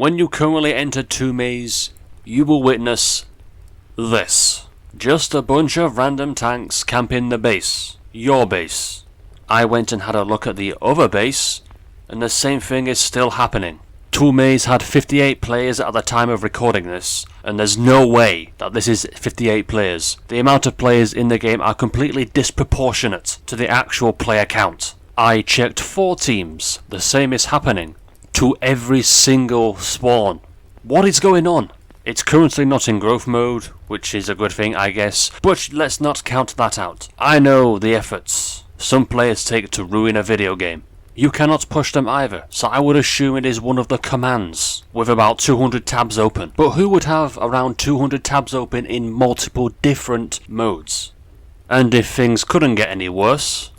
When you currently enter 2Maze, you will witness this. Just a bunch of random tanks camping the base. Your base. I went and had a look at the other base, and the same thing is still happening. 2Maze had 58 players at the time of recording this, and there's no way that this is 58 players. The amount of players in the game are completely disproportionate to the actual player count. I checked 4 teams, the same is happening to every single spawn. What is going on? It's currently not in growth mode, which is a good thing I guess, but let's not count that out. I know the efforts some players take to ruin a video game. You cannot push them either, so I would assume it is one of the commands, with about 200 tabs open. But who would have around 200 tabs open in multiple different modes? And if things couldn't get any worse,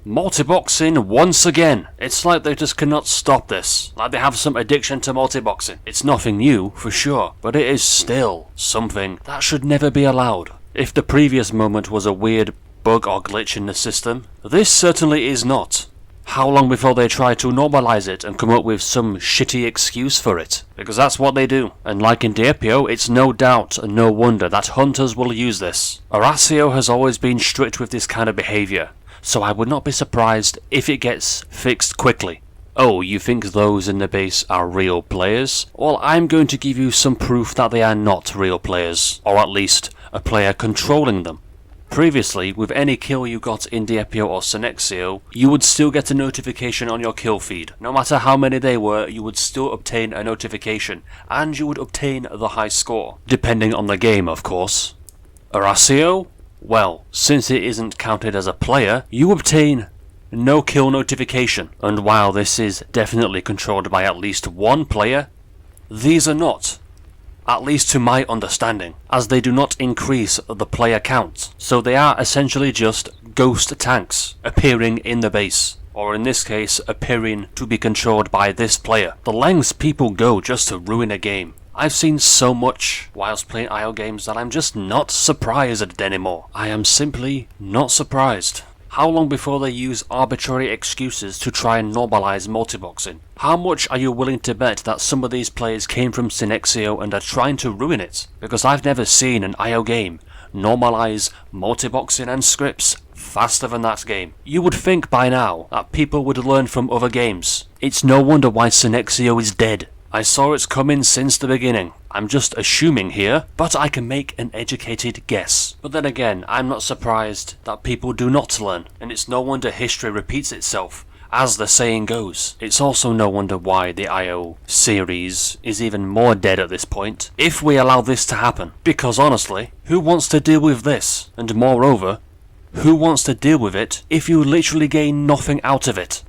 multiboxing once again. It's like they just cannot stop this, like they have some addiction to multiboxing. It's nothing new, for sure, but it is still something that should never be allowed. If the previous moment was a weird bug or glitch in the system, this certainly is not. How long before they try to normalize it and come up with some shitty excuse for it? Because that's what they do. And like in Diepio, it's no doubt and no wonder that hunters will use this. Horacio has always been strict with this kind of behavior, so I would not be surprised if it gets fixed quickly. Oh, you think those in the base are real players? Well, I'm going to give you some proof that they are not real players, or at least a player controlling them. Previously, with any kill you got in Diepio or Synexio, you would still get a notification on your kill feed. No matter how many they were, you would still obtain a notification, and you would obtain the high score. Depending on the game, of course. Horacio? Well, since it isn't counted as a player, you obtain no kill notification. And while this is definitely controlled by at least one player, these are not. At least to my understanding, as they do not increase the player count. So they are essentially just ghost tanks appearing in the base, or in this case appearing to be controlled by this player. The lengths people go just to ruin a game. I've seen so much whilst playing IO games that I'm just not surprised anymore. I am simply not surprised. How long before they use arbitrary excuses to try and normalize multiboxing? How much are you willing to bet that some of these players came from Synexio and are trying to ruin it? Because I've never seen an IO game normalize multiboxing and scripts faster than that game. You would think by now that people would learn from other games. It's no wonder why Synexio is dead. I saw it's coming since the beginning. I'm just assuming here, but I can make an educated guess. But then again, I'm not surprised that people do not learn, and it's no wonder history repeats itself, as the saying goes. It's also no wonder why the IO series is even more dead at this point, if we allow this to happen. Because honestly, who wants to deal with this? And moreover, who wants to deal with it if you literally gain nothing out of it?